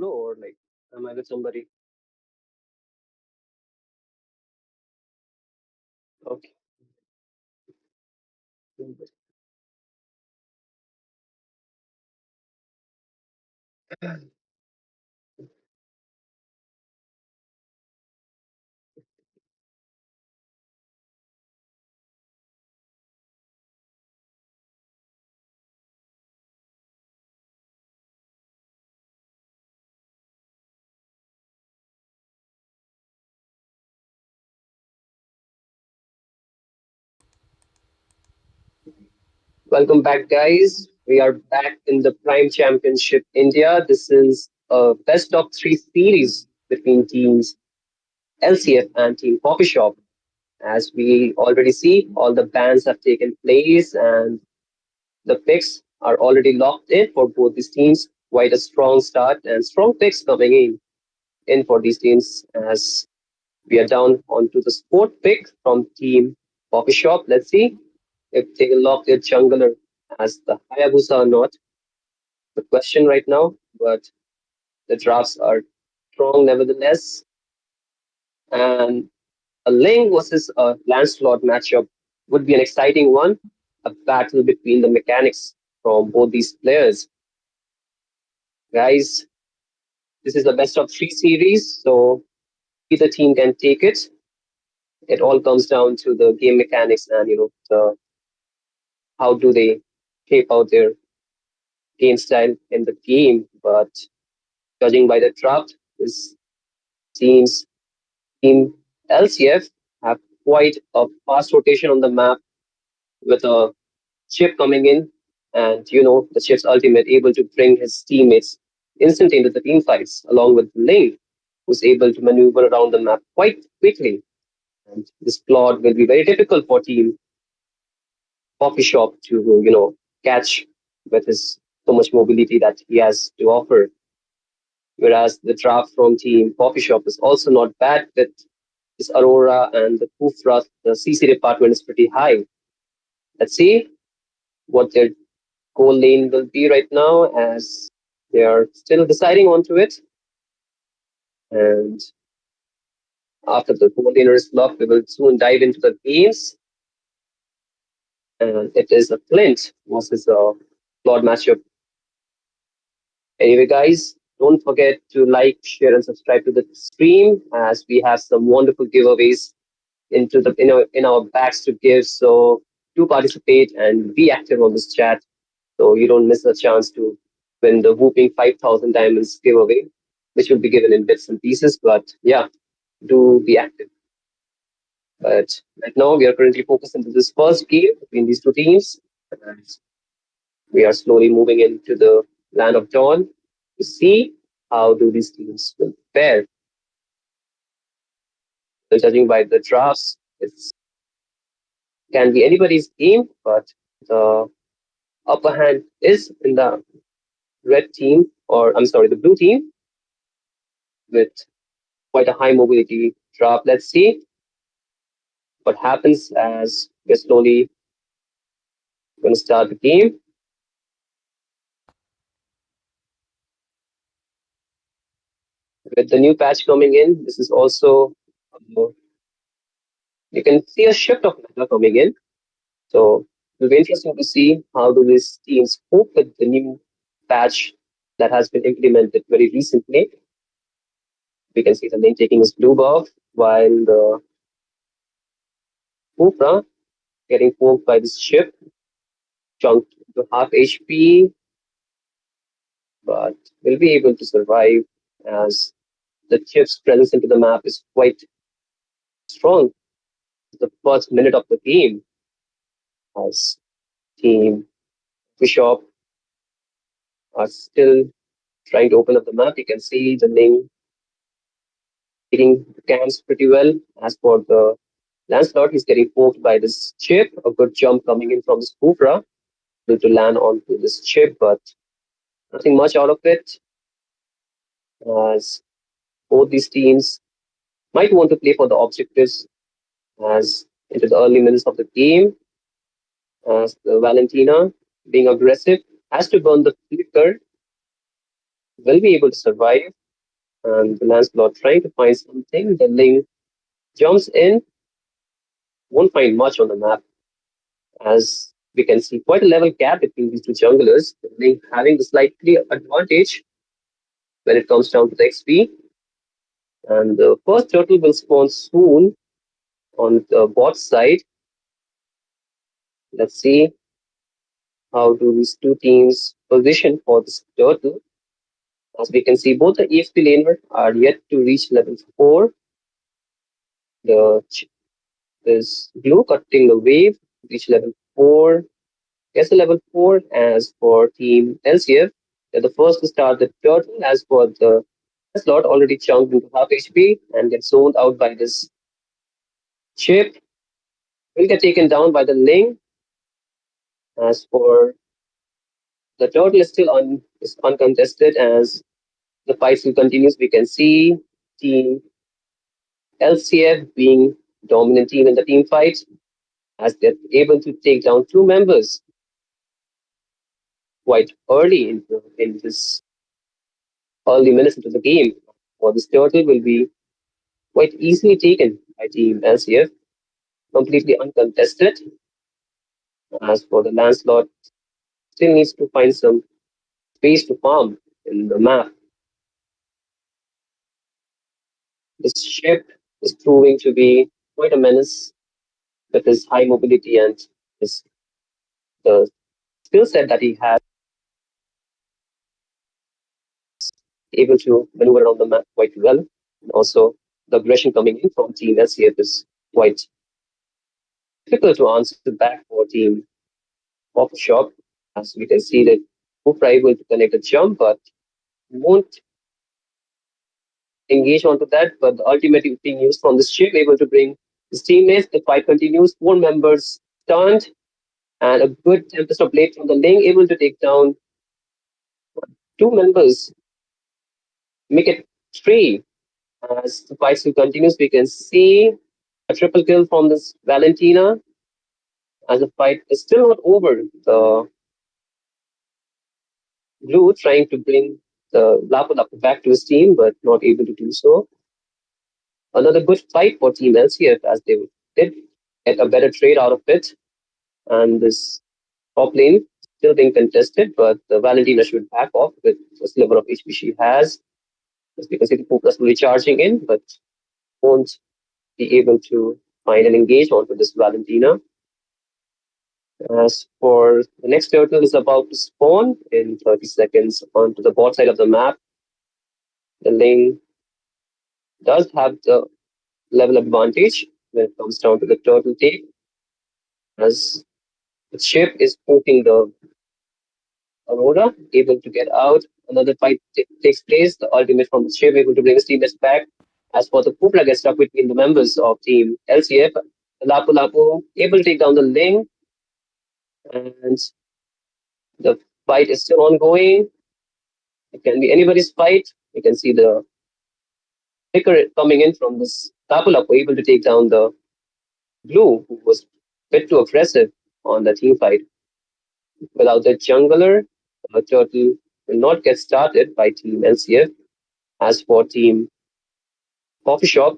solo or like am I with somebody? Okay. Welcome back, guys. We are back in the Prime Championship India. This is a best of three series between teams LCF and Team Coffee Shop. As we already see, all the bans have taken place and the picks are already locked in for both these teams. Quite a strong start and strong picks coming in for these teams as we are down onto the fourth pick from Team Coffee Shop. Let's see if they lock their jungler as the Hayabusa or not. The question right now, but the drafts are strong nevertheless. And a Ling versus a Lancelot matchup would be an exciting one, a battle between the mechanics from both these players. Guys, this is the best of three series, so either team can take it. It all comes down to the game mechanics and how do they shape out their game style in the game. But judging by the draft, this seems Team LCF have quite a fast rotation on the map with a chip coming in, and the chip's ultimate able to bring his teammates instantly into the team fights, along with Ling, who's able to maneuver around the map quite quickly. And this plot will be very difficult for Team Coffee Shop to catch with his so much mobility that he has to offer. Whereas the draft from Team Coffee Shop is also not bad with this Aurora and the Kufra, the CC department is pretty high. Let's see what their goal lane will be right now as they are still deciding onto it. And after the goal laner is locked, we will soon dive into the games. And it is a Flint versus a Claude matchup. Anyway, guys, don't forget to like, share, and subscribe to the stream as we have some wonderful giveaways into the in our bags to give. So do participate and be active on this chat so you don't miss a chance to win the whooping 5,000 diamonds giveaway, which will be given in bits and pieces. But yeah, do be active. But right now, we are currently focused into this first game between these two teams. And we are slowly moving into the land of dawn to see how do these teams will fare. So judging by the drafts, it can be anybody's game, but the upper hand is in the red team, or I'm sorry, the blue team with quite a high mobility draft. Let's see what happens as we're slowly going to start the game. With the new patch coming in, this is also, uh, you can see a shift of meta coming in. So it'll be interesting to see how do these teams cope with the new patch that has been implemented very recently. We can see the lane taking his blue buff while the Kufra getting poked by this ship, chunked to half HP, but will be able to survive as the chip's presence into the map is quite strong. The first minute of the game as Team Bishop are still trying to open up the map. You can see the Ling taking the cams pretty well. As for the Lancelot, he's getting poked by this chip. A good jump coming in from this Kufra to land onto this chip, but nothing much out of it. As both these teams might want to play for the objectives as into the early minutes of the game. As the Valentina being aggressive has to burn the flicker will be able to survive. And the Lancelot trying to find something. The Ling jumps in, won't find much on the map, as we can see quite a level gap between these two junglers. The Ling having the slightly advantage when it comes down to the XP. And the first turtle will spawn soon on the bot side. Let's see how do these two teams position for this turtle. As we can see, both the EXP laner are yet to reach level 4. The is Blue cutting the wave, reach level 4. Gets the level 4. As for Team LCF, they're the first to start the turtle. As for the slot, already chunked into half HP and gets zoned out by this chip. Will get taken down by the Ling. As for the turtle is uncontested as the fight still continues. We can see Team LCF being dominant team in the team fight as they're able to take down two members quite early in this early minutes into the game. For this turtle will be quite easily taken by Team LCF, completely uncontested. As for the Lancelot, still needs to find some space to farm in the map. This ship is proving to be quite a menace with his high mobility and his the skill set that he has, able to maneuver around the map quite well. And also, the aggression coming in from Team LCF is quite difficult to answer back for Team Shop. As we can see that Cooper able to connect a jump, but won't engage onto that. But the ultimate is being used from the ship, able to bring his teammates. The fight continues. Four members stunned, and a good Tempest of Blade from the Ling, able to take down two members, make it three. As the fight still continues, we can see a triple kill from this Valentina. As the fight is still not over, the Blue trying to bring the Lapu Lapu back to his team, but not able to do so. Another good fight for Team LCF as they did get a better trade out of it. And this top lane still being contested, but the Valentina should back off with the sliver of HP she has. As we can see, the focus will be charging in, but won't be able to find and engage onto this Valentina. As for the next turtle is about to spawn in 30 seconds onto the bot side of the map. The lane does have the level advantage when it comes down to the turtle take, as the ship is poking the Aurora, able to get out. Another fight takes place. The ultimate from the ship, able to bring his teammates back. As for the Kupla gets stuck between the members of Team LCF, Lapu Lapu able to take down the Ling, and the fight is still ongoing. It can be anybody's fight. You can see the flicker coming in from this Lapu Lapu, able to take down the Blue, who was a bit too aggressive on the team fight. Without the jungler, the turtle will not get started by Team LCF. As for Team Coffee Shop,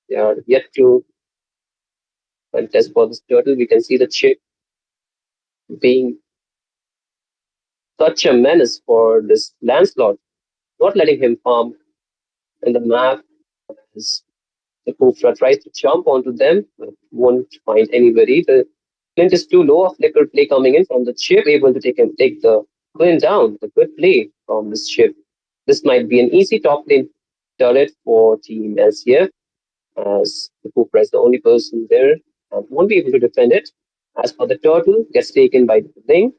they are yet to contest for this turtle. We can see the chip being such a menace for this Lancelot, not letting him farm in the map as the Kufra tries to jump onto them, but won't find anybody. The Flint is too low, a flicker play coming in from the chip, able to take the Flint down. The good play from this chip. This might be an easy top lane turret for Team LCF, as the Kufra is the only person there and won't be able to defend it. As for the turtle, gets taken by the thing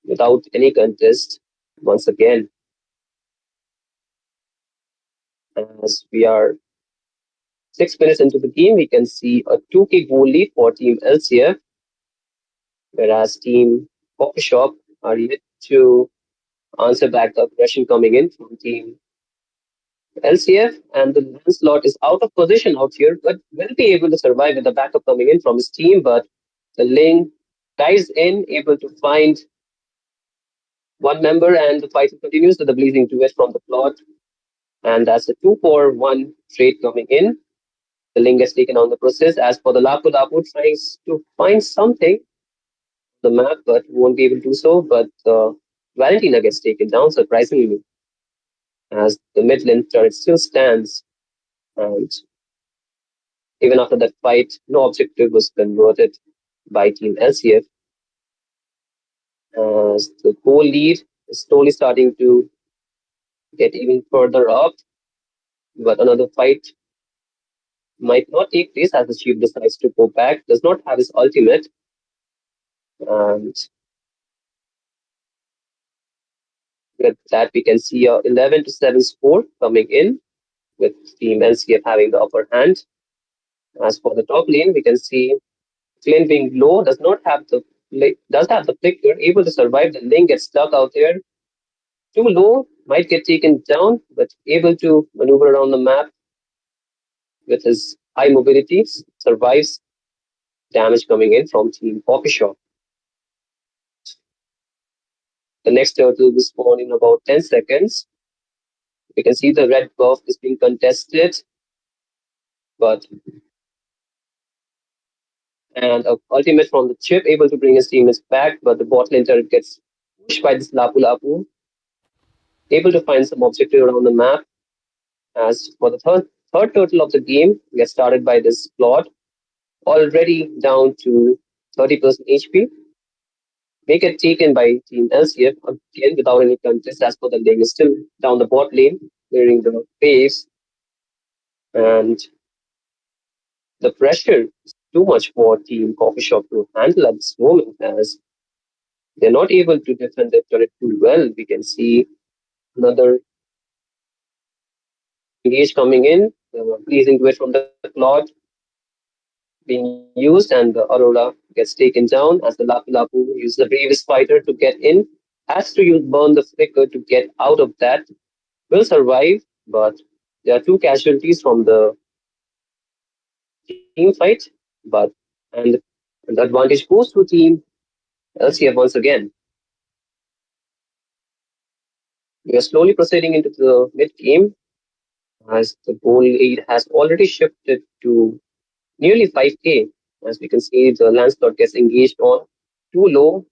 without any contest once again. As we are 6 minutes into the game, we can see a 2k goal lead for Team LCF, whereas Team Coffee Shop are yet to answer back the aggression coming in from Team LCF, and the Lancelot is out of position out here, but will be able to survive with the backup coming in from his team. But the Ling dives in, able to find one member, and the fight continues with the blazing duet from the plot. And that's a 2-for-1 trade coming in. The link gets taken on the process. As for the Lapu Lapu tries to find something on the map, but won't be able to do so. But Valentina gets taken down, surprisingly, as the mid lane turret still stands. And even after that fight, no objective was converted by Team LCF, as the goal lead is slowly starting to get even further up. But another fight might not take place as the Chief decides to go back, does not have his ultimate, and with that we can see a 11 to 7 score coming in with Team LCF having the upper hand. As for the top lane, we can see Flynn being low, does have the flicker, able to survive. The link gets stuck out there. Too low, might get taken down, but able to maneuver around the map with his high mobility, survives damage coming in from Team Coffee Shop. The next turtle will spawn in about 10 seconds. We can see the red buff is being contested, but and a ultimate from the chip able to bring his teammates back, but the bot lane turret gets pushed by this Lapu Lapu, able to find some objective around the map. As for the third turtle of the game, gets started by this plot, already down to 30% HP. May get taken by Team LCF again without any contest, as for the lane is still down the bot lane, clearing the base, and the pressure is too much for Team Coffee Shop to handle at this moment, as they're not able to defend their turret too well. We can see another engage coming in, pleasing to it from the cloud being used, and the Aurora gets taken down as the Lapu Lapu uses the bravest fighter to get in, has to use burn the flicker to get out of that, will survive, but there are two casualties from the team fight, but and the advantage goes to Team LCF once again. We are slowly proceeding into the mid game as the goal lead has already shifted to nearly 5k. As we can see, the Lancelot gets engaged on too low,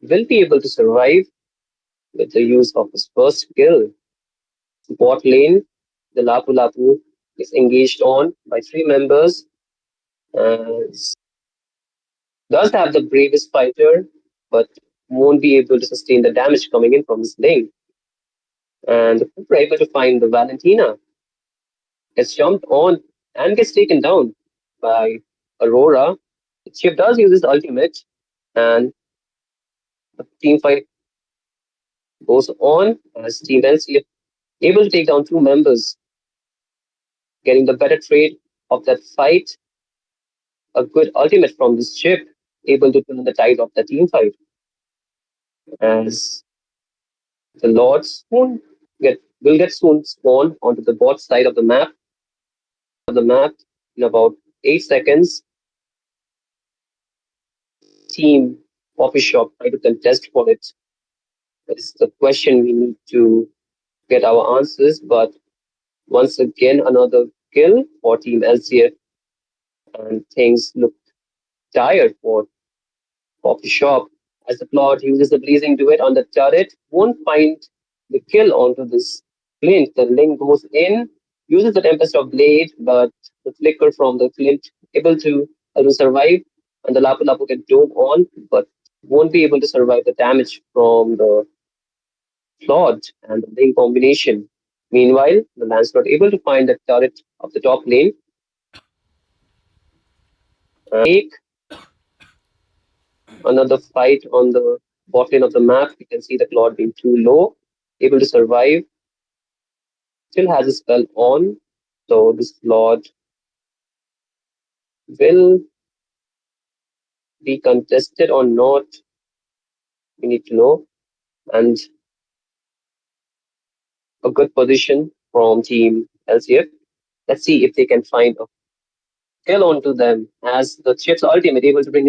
will be able to survive with the use of his first skill. Bot lane, the Lapu Lapu is engaged on by three members, and does have the bravest fighter, but won't be able to sustain the damage coming in from his lane. And the Cooper able to find the Valentina, gets jumped on and gets taken down by Aurora. Chip does use his ultimate, and the team fight goes on as Team LCF able to take down two members, getting the better trade of that fight. A good ultimate from this chip, able to turn the tide of the team fight. As the Lords will get soon spawn onto the bot side of the map in about 8 seconds. Team Coffee Shop try to contest for it. That is the question we need to get our answers. But once again, another kill for Team LCF, and things look tired for Coffee Shop as the plot uses the blazing duet on the turret, won't find the kill onto this flint. The link goes in, uses the Tempest of Blade, but the flicker from the flint able to survive, and the Lapu Lapu get dome on, but won't be able to survive the damage from the plot and the link combination. Meanwhile, the Lancelot able to find the turret of the top lane, take another fight on the bot lane of the map. You can see the Claude being too low, able to survive, still has a spell on. So this Lord will be contested or not, we need to know. And a good position from Team LCF. Let's see if they can find a kill onto them as the Chief's ultimate able to bring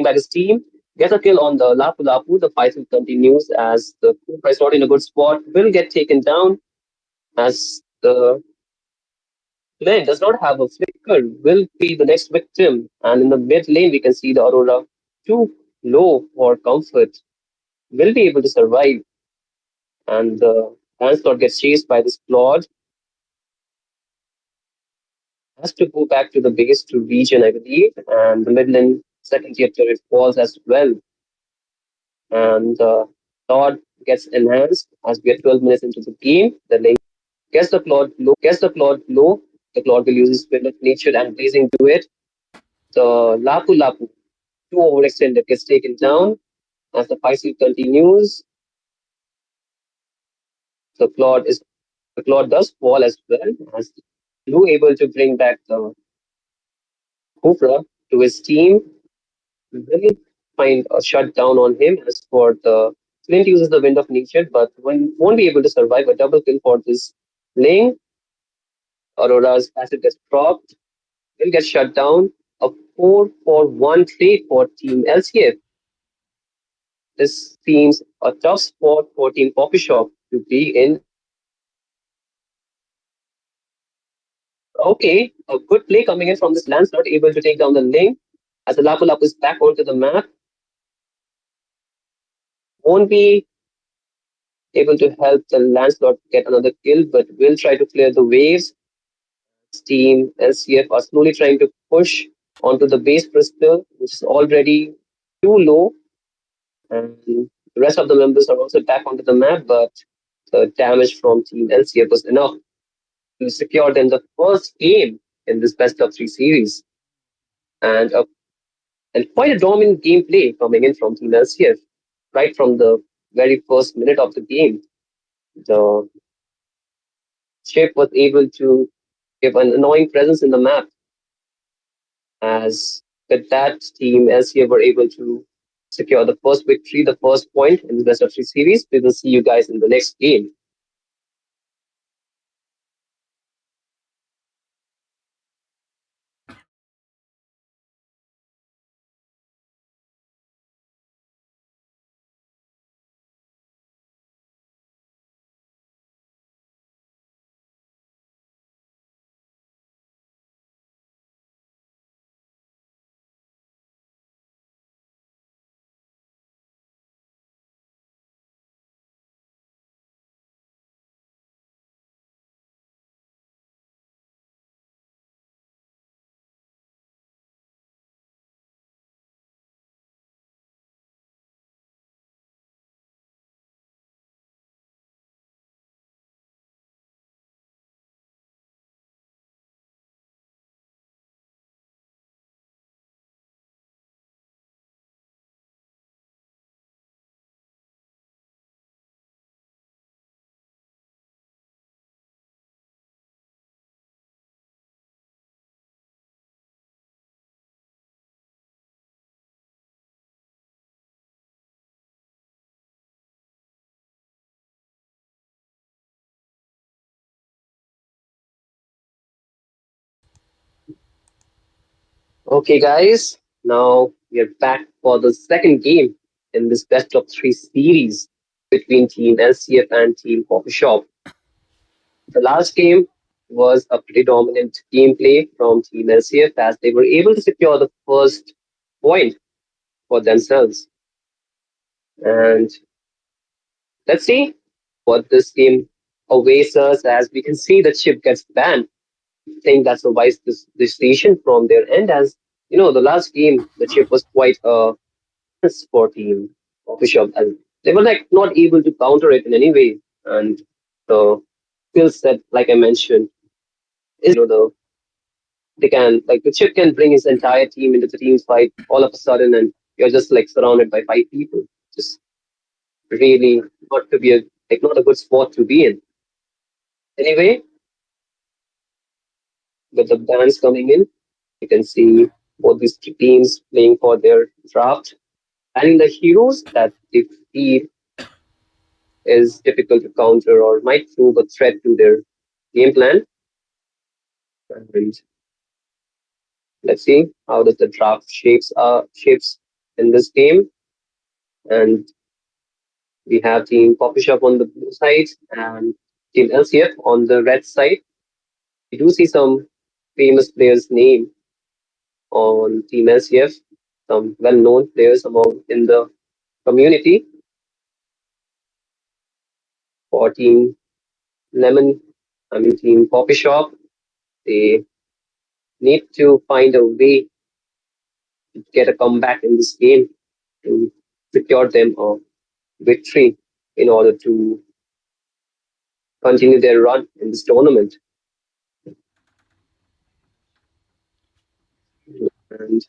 back his team. gets a kill on the Lapu Lapu. The fight will continues as the Cobra is not in a good spot, will get taken down as the lane does not have a flicker, will be the next victim. And in the mid lane, we can see the Aurora too low for comfort, will be able to survive. And the Lancelot gets chased by this Claude, has to go back to the base to region, I believe. And the mid lane second tier turret falls as well. And Claude gets enhanced as we are 12 minutes into the game. The lane gets the Claude low. The Claude will use his Spirit of Nature and Blazing Duet. The Lapu Lapu, too overextended, gets taken down. As the fight still continues, the Claude does fall as well. As Blue able to bring back the Cobra to his team, will find a shutdown on him. As for the Flint uses the Wind of Nature, but won't be able to survive a double kill for this lane. Aurora's passive gets dropped, will get shut down. A 4-for-1 trade for Team LCF. This seems a tough spot for Team Coffee Shop to be in. Okay, a good play coming in from this Lancelot, able to take down the lane. As the Lapu Lapu is back onto the map, won't be able to help the Lancelot get another kill, but will try to clear the waves. Team LCF are slowly trying to push onto the base crystal, which is already too low. And the rest of the members are also back onto the map, but the damage from Team LCF was enough to secure them the first game in this best of three series. And and quite a dominant gameplay coming in from Team LCF right from the very first minute of the game. The ship was able to give an annoying presence in the map as with that team LCF were able to secure the first victory, the first point in the best of three series. We will see you guys in the next game. Okay, guys, now we are back for the second game in this best of three series between Team LCF and Team Coffee Shop. The last game was a predominant gameplay from Team LCF as they were able to secure the first point for themselves. And let's see what this game awaits us as we can see the chip gets banned. I think that's a wise decision from their end as you know the last game the chip was quite a for team official and they were like not able to counter it in any way. And the skill set, like I mentioned, is the they can like the chip can bring his entire team into the team fight all of a sudden and you're just like surrounded by five people. Just really not to be a like not a good spot to be in. Anyway, with the bans coming in, you can see both these teams playing for their draft. And the heroes that they feel is difficult to counter or might prove a threat to their game plan. And let's see how does the draft shapes in this game. And we have Team Coffee Shop on the blue side and Team LCF on the red side. We do see some famous players' name on Team LCF, some well-known players among in the community. For Team Lemon, I mean Team Coffee Shop, they need to find a way to get a comeback in this game to secure them a victory in order to continue their run in this tournament. And